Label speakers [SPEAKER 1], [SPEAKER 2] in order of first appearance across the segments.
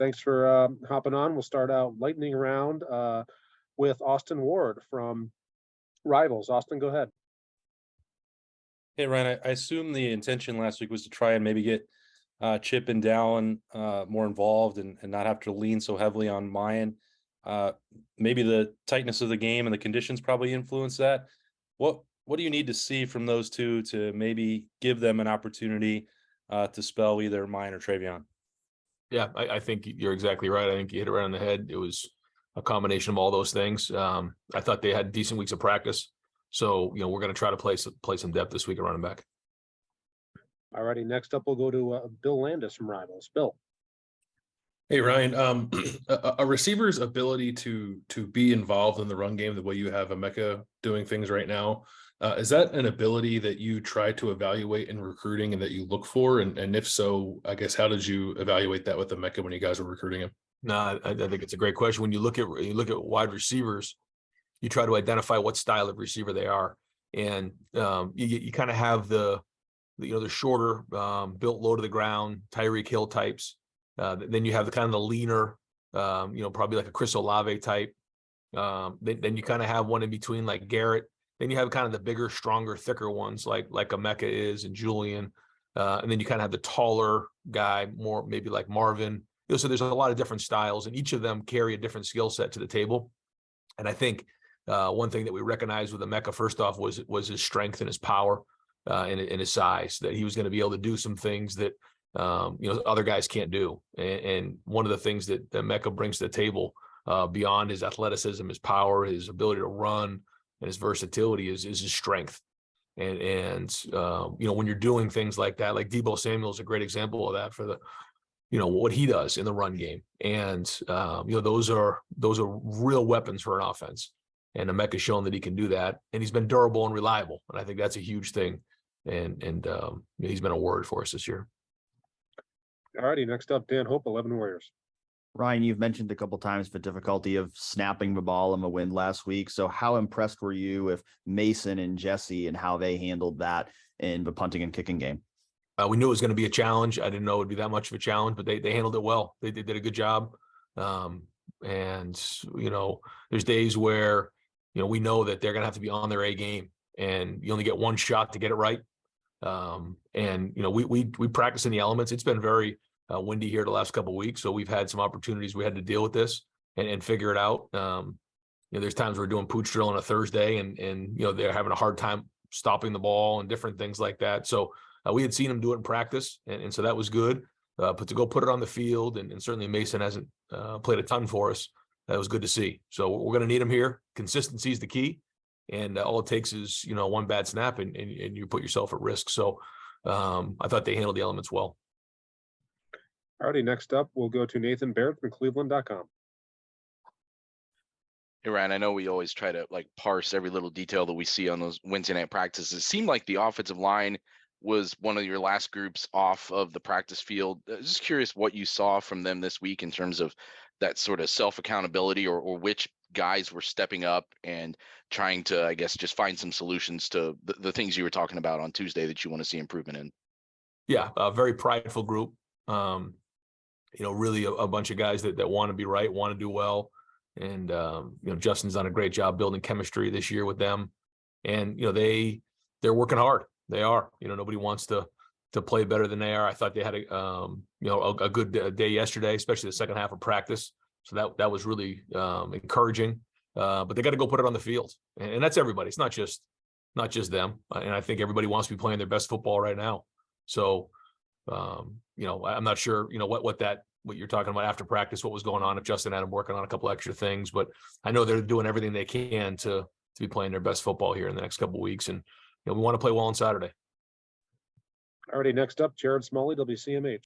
[SPEAKER 1] Thanks for hopping on. We'll start out lightning round with Austin Ward from Rivals. Austin, go ahead.
[SPEAKER 2] Hey, Ryan, I assume the intention last week was to try and maybe get Chip and Dallin more involved and not have to lean so heavily on Mayan. Maybe the tightness of the game and the conditions probably influence that. What do you need to see from those two to maybe give them an opportunity to spell either Mayan or Travion?
[SPEAKER 3] Yeah, I think you're exactly right. I think you hit it right on the head. It was a combination of all those things. I thought they had decent weeks of practice. So, we're going to try to play some depth this week at running back.
[SPEAKER 1] All righty. Next up, we'll go to Bill Landis from Rivals. Bill.
[SPEAKER 4] Hey, Ryan, a receiver's ability to be involved in the run game the way you have Emeka doing things right now, is that an ability that you try to evaluate in recruiting and that you look for? And if so, I guess, how did you evaluate that with Emeka when you guys were recruiting him?
[SPEAKER 3] No, I think it's a great question. When you look at wide receivers, you try to identify what style of receiver they are. And you kind of have the shorter, built low to the ground, Tyreek Hill types. Then you have the kind of the leaner, probably like a Chris Olave type. Then you kind of have one in between like Garrett. Then you have kind of the bigger, stronger, thicker ones like Emeka is and Julian. And then you kind of have the taller guy, more maybe like Marvin. So there's a lot of different styles, and each of them carry a different skill set to the table. And I think one thing that we recognized with Emeka, first off, was his strength and his power and his size, that he was going to be able to do some things that other guys can't do. And one of the things that Emeka brings to the table beyond his athleticism, his power, his ability to run, and his versatility is his strength. And when you're doing things like that, like Deebo Samuel is a great example of that for the, what he does in the run game. And, those are real weapons for an offense. And Emeka's shown that he can do that. And he's been durable and reliable. And I think that's a huge thing. And he's been a word for us this year.
[SPEAKER 1] All righty. Next up, Dan Hope, 11 Warriors.
[SPEAKER 5] Ryan, you've mentioned a couple times the difficulty of snapping the ball in the win last week. So how impressed were you with Mason and Jesse and how they handled that in the punting and kicking game?
[SPEAKER 3] We knew it was going to be a challenge. I didn't know it would be that much of a challenge, but they handled it well. They did a good job. And there's days where, we know that they're going to have to be on their A game, and you only get one shot to get it right. We practice in the elements. It's been very windy here the last couple of weeks, so we've had some opportunities. We had to deal with this and figure it out. There's times we're doing pooch drill on a Thursday, and they're having a hard time stopping the ball and different things like that. So we had seen them do it in practice, and so that was good. But to go put it on the field, and certainly Mason hasn't played a ton for us. That was good to see. So we're going to need him here. Consistency is the key. And all it takes is, one bad snap and you put yourself at risk. So I thought they handled the elements well.
[SPEAKER 1] All righty. Next up, we'll go to Nathan Baird from Cleveland.com.
[SPEAKER 6] Hey, Ryan, I know we always try to parse every little detail that we see on those Wednesday night practices. It seemed like the offensive line was one of your last groups off of the practice field. Just curious what you saw from them this week in terms of that sort of self-accountability or which guys were stepping up and trying to, I guess, just find some solutions to the things you were talking about on Tuesday that you want to see improvement in.
[SPEAKER 3] Yeah, a very prideful group. Really a bunch of guys that want to be right, want to do well. And, Justin's done a great job building chemistry this year with them. And, they're working hard. They are. Nobody wants to play better than they are. I thought they had a good day yesterday, especially the second half of practice. So that was really encouraging. But they got to go put it on the field, and that's everybody. It's not just them. And I think everybody wants to be playing their best football right now. So, I'm not sure, what you're talking about after practice, what was going on, if Justin had them working on a couple extra things, but I know they're doing everything they can to be playing their best football here in the next couple of weeks. And we want to play well on Saturday.
[SPEAKER 1] Alrighty, next up, Jared Smalley, WCMH.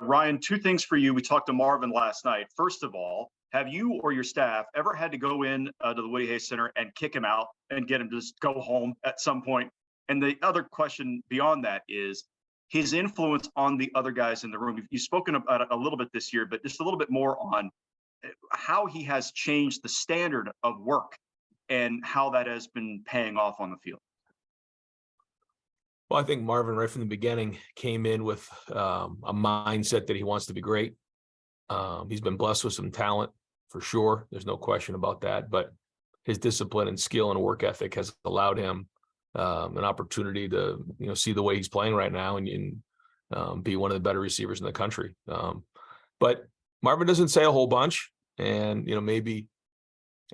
[SPEAKER 7] Ryan, two things for you. We talked to Marvin last night. First of all, have you or your staff ever had to go in to the Woody Hayes Center and kick him out and get him to just go home at some point? And the other question beyond that is his influence on the other guys in the room. You've spoken about it a little bit this year, but just a little bit more on how he has changed the standard of work and how that has been paying off on the field.
[SPEAKER 3] Well, I think Marvin, right from the beginning, came in with a mindset that he wants to be great. He's been blessed with some talent for sure. There's no question about that. But his discipline and skill and work ethic has allowed him an opportunity to, see the way he's playing right now and be one of the better receivers in the country. But Marvin doesn't say a whole bunch, and maybe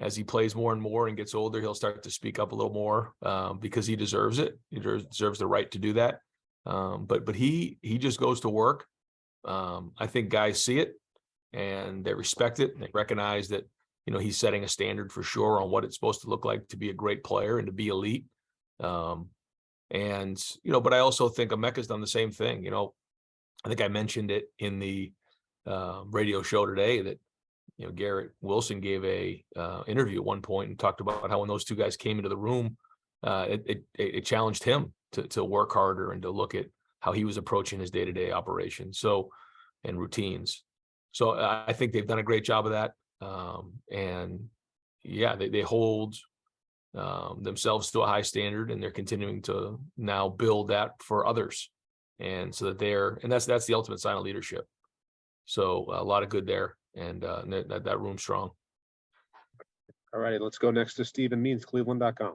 [SPEAKER 3] as he plays more and more and gets older, he'll start to speak up a little more because he deserves it. He deserves the right to do that. But he just goes to work. I think guys see it and they respect it. And they recognize that, he's setting a standard for sure on what it's supposed to look like to be a great player and to be elite. But I also think Emeka's done the same thing. I think I mentioned it in the radio show today that, Garrett Wilson gave a interview at one point and talked about how when those two guys came into the room, it challenged him to work harder and to look at how he was approaching his day-to-day operations and routines. So I think they've done a great job of that. They hold themselves to a high standard, and they're continuing to now build that for others. And so that that's the ultimate sign of leadership. So a lot of good there. And that room's strong.
[SPEAKER 1] All righty, let's go next to Stephen Means, Cleveland.com.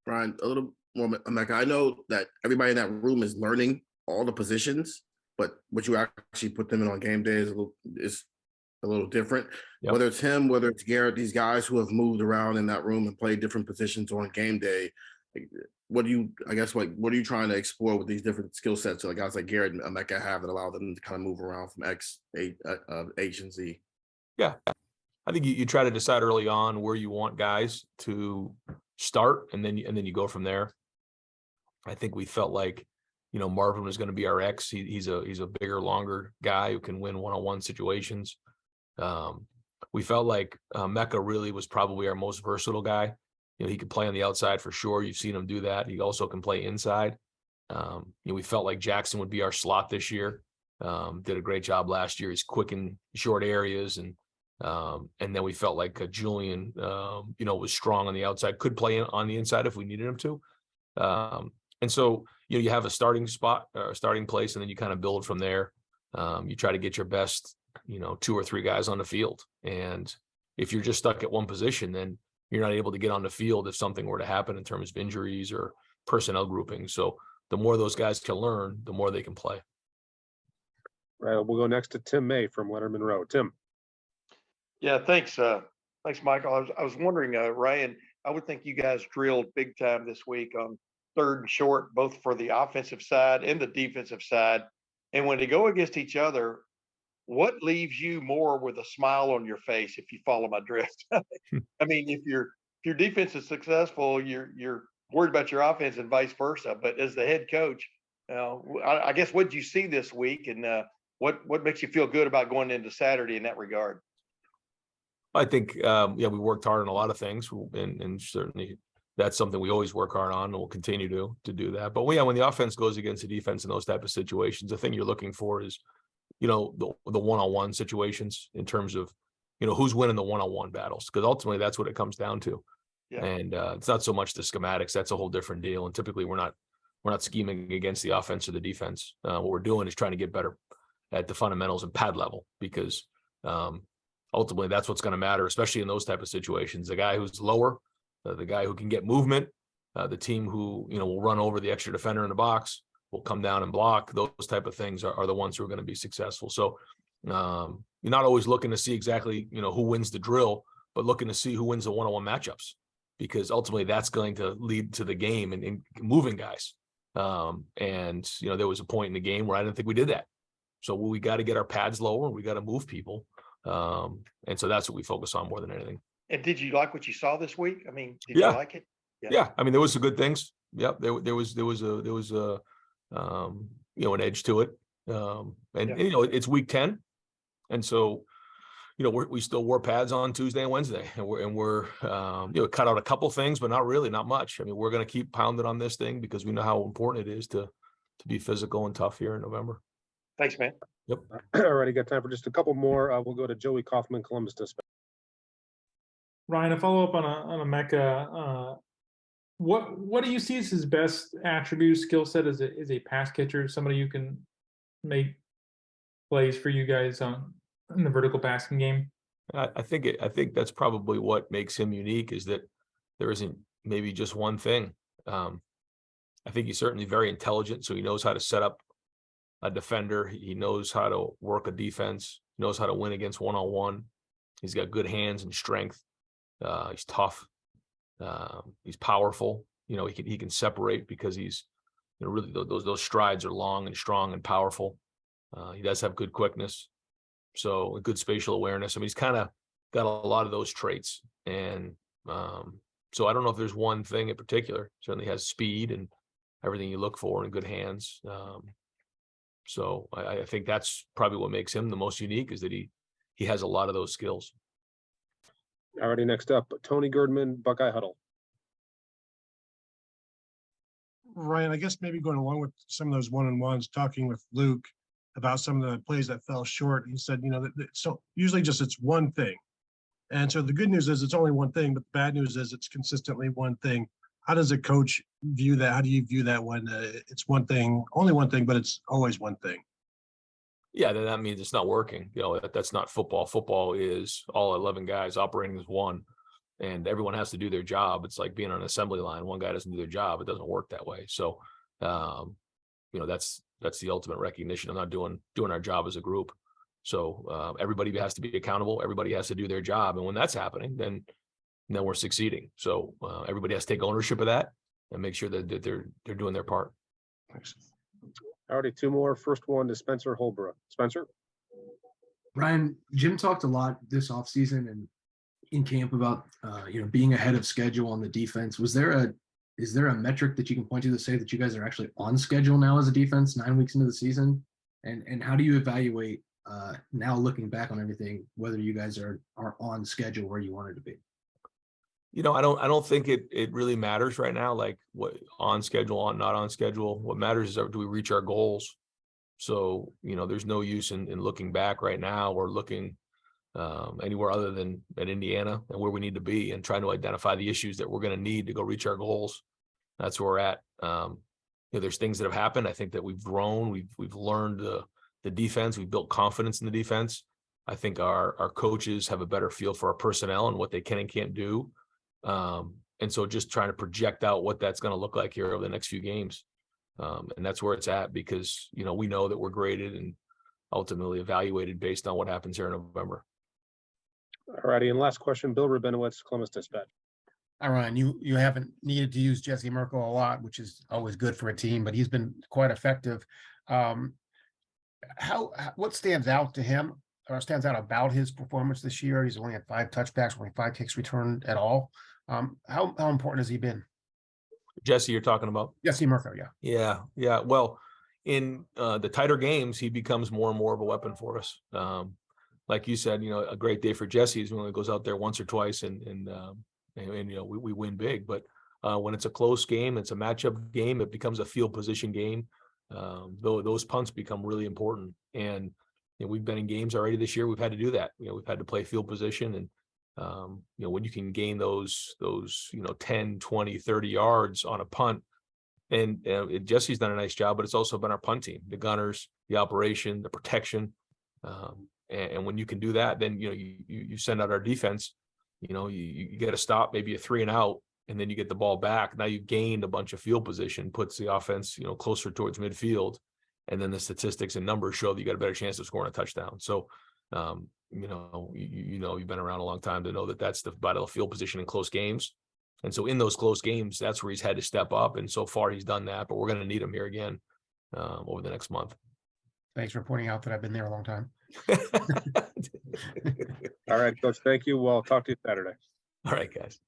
[SPEAKER 8] Brian, a little more, Emeka. I know that everybody in that room is learning all the positions, but what you actually put them in on game day is a little different.
[SPEAKER 3] Yep.
[SPEAKER 8] Whether it's him, whether it's Garrett, these guys who have moved around in that room and played different positions on game day. What are you trying to explore with these different skill sets that guys like Garrett and Emeka have that allow them to kind of move around from H and Z?
[SPEAKER 3] Yeah, I think you try to decide early on where you want guys to start, and then you go from there. I think we felt like, Marvin was going to be our X. He's a bigger, longer guy who can win one-on-one situations. We felt like Emeka really was probably our most versatile guy. He could play on the outside for sure. You've seen him do that. He also can play inside. We felt like Jackson would be our slot this year. Did a great job last year. He's quick in short areas, and then we felt like Julian, was strong on the outside, could play on the inside if we needed him to. And so, you have a starting spot, or a starting place, and then you kind of build from there. You try to get your best, 2 or 3 guys on the field. And if you're just stuck at one position, then you're not able to get on the field if something were to happen in terms of injuries or personnel grouping. So the more those guys can learn, the more they can play.
[SPEAKER 1] Right. We'll go next to Tim May from Letterman Row. Tim.
[SPEAKER 9] Yeah, thanks. Thanks, Michael. I was wondering, Ryan, I would think you guys drilled big time this week on 3rd and short, both for the offensive side and the defensive side. And when they go against each other, what leaves you more with a smile on your face, if you follow my drift? I mean, if your defense is successful, you're worried about your offense and vice versa. But as the head coach, I guess, what did you see this week, and what makes you feel good about going into Saturday in that regard?
[SPEAKER 3] I think, we worked hard on a lot of things, and certainly that's something we always work hard on, and we'll continue to do that. But when the offense goes against the defense in those type of situations, the thing you're looking for is, the one-on-one situations in terms of, who's winning the one-on-one battles, because ultimately that's what it comes down to. Yeah. And it's not so much the schematics. That's a whole different deal. And typically we're not scheming against the offense or the defense. What we're doing is trying to get better at the fundamentals and pad level, because ultimately that's what's going to matter, especially in those type of situations. The guy who's lower, the guy who can get movement, the team who, will run over the extra defender in the box, will come down and block. Those type of things are the ones who are going to be successful. So you're not always looking to see exactly, who wins the drill, but looking to see who wins the one-on-one matchups, because ultimately that's going to lead to the game and moving guys. There was a point in the game where I didn't think we did that. So we got to get our pads lower, and we got to move people. And so that's what we focus on more than anything.
[SPEAKER 9] And did you like what you saw this week? I mean, did you like it?
[SPEAKER 3] Yeah. I mean, there was some good things. Yep. There was an edge to it. It's week 10. And so, we still wore pads on Tuesday and Wednesday, and we're cut out a couple things, but not much. I mean, we're going to keep pounding on this thing because we know how important it is to be physical and tough here in November.
[SPEAKER 9] Thanks, man.
[SPEAKER 3] Yep.
[SPEAKER 1] All right. Got time for just a couple more. We'll go to Joey Kaufman, Columbus Dispatch.
[SPEAKER 10] Ryan, a follow-up on Emeka. What do you see as his best attribute, skill set as a pass catcher, somebody who can make plays for you guys in the vertical passing game?
[SPEAKER 3] I think that's probably what makes him unique, is that there isn't maybe just one thing. I think he's certainly very intelligent, so he knows how to set up a defender. He knows how to work a defense, knows how to win against one-on-one. He's got good hands and strength. He's tough. He's powerful. You know, he can separate because he's, you know, really those strides are long and strong and powerful. He does have good quickness, so good spatial awareness. I mean, he's kind of got a lot of those traits, and so I don't know if there's one thing in particular. Certainly has speed and everything you look for, and good hands. So I think that's probably what makes him the most unique, is that he has a lot of those skills.
[SPEAKER 1] Alrighty, next up, Tony Girdman, Buckeye Huddle.
[SPEAKER 11] Ryan, I guess maybe going along with some of those one-on-ones, talking with Luke about some of the plays that fell short, he said, you know, so usually just it's one thing. And so the good news is it's only one thing, but the bad news is it's consistently one thing. How does a coach view that? How do you view that when it's one thing, only one thing, but it's always one thing?
[SPEAKER 3] Yeah, then that means it's not working. You know, that's not football. Football is all 11 guys operating as one, and everyone has to do their job. It's like being on an assembly line. One guy doesn't do their job. It doesn't work that way. So, you know, that's the ultimate recognition of not doing our job as a group. So everybody has to be accountable. Everybody has to do their job. And when that's happening, then we're succeeding. So everybody has to take ownership of that and make sure that they're doing their part.
[SPEAKER 11] Thanks.
[SPEAKER 1] Already two more. First one to Spencer Holbrook. Spencer?
[SPEAKER 12] Ryan, Jim talked a lot this offseason and in camp about you know, being ahead of schedule on the defense. Is there a metric that you can point to say that you guys are actually on schedule now as a defense 9 weeks into the season? And how do you evaluate now looking back on everything, whether you guys are on schedule where you wanted to be?
[SPEAKER 3] You know, I don't think it really matters right now, like what on schedule, on not on schedule. What matters is, do we reach our goals? So, you know, there's no use in looking back right now or looking anywhere other than at Indiana and where we need to be, and trying to identify the issues that we're going to need to go reach our goals. That's where we're at. You know, there's things that have happened. I think that we've grown, we've learned the defense, we've built confidence in the defense. I think our coaches have a better feel for our personnel and what they can and can't do. And so just trying to project out what that's going to look like here over the next few games. And that's where it's at, because, you know, we know that we're graded and ultimately evaluated based on what happens here in November.
[SPEAKER 1] All righty. And last question, Bill Rabinowitz, Columbus Dispatch.
[SPEAKER 13] All right, you haven't needed to use Jesse Merkel a lot, which is always good for a team, but he's been quite effective. What stands out to him, or stands out about his performance this year? He's only had 5 touchbacks, only 5 kicks returned at all. How important has he been?
[SPEAKER 3] Jesse, you're talking about?
[SPEAKER 13] Jesse Merkel, yeah.
[SPEAKER 3] Yeah. Well, in the tighter games, he becomes more and more of a weapon for us. Like you said, you know, a great day for Jesse is when he goes out there once or twice and you know, we win big. But when it's a close game, it's a matchup game, it becomes a field position game. Those punts become really important. And you know, we've been in games already this year. We've had to do that. You know, we've had to play field position, and you know, when you can gain those, you know, 10, 20, 30 yards on a punt, and Jesse's done a nice job, but it's also been our punt team, the gunners, the operation, the protection. And when you can do that, then, you know, you send out our defense, you know, you get a stop, maybe a 3 and out, and then you get the ball back. Now you've gained a bunch of field position, puts the offense, you know, closer towards midfield. And then the statistics and numbers show that you got a better chance of scoring a touchdown. So, you know, you've been around a long time to know that that's the vital field position in close games. And so in those close games, that's where he's had to step up. And so far he's done that, but we're going to need him here again over the next month.
[SPEAKER 13] Thanks for pointing out that I've been there a long time.
[SPEAKER 1] All right, Coach, thank you. We'll talk to you Saturday.
[SPEAKER 3] All right, guys.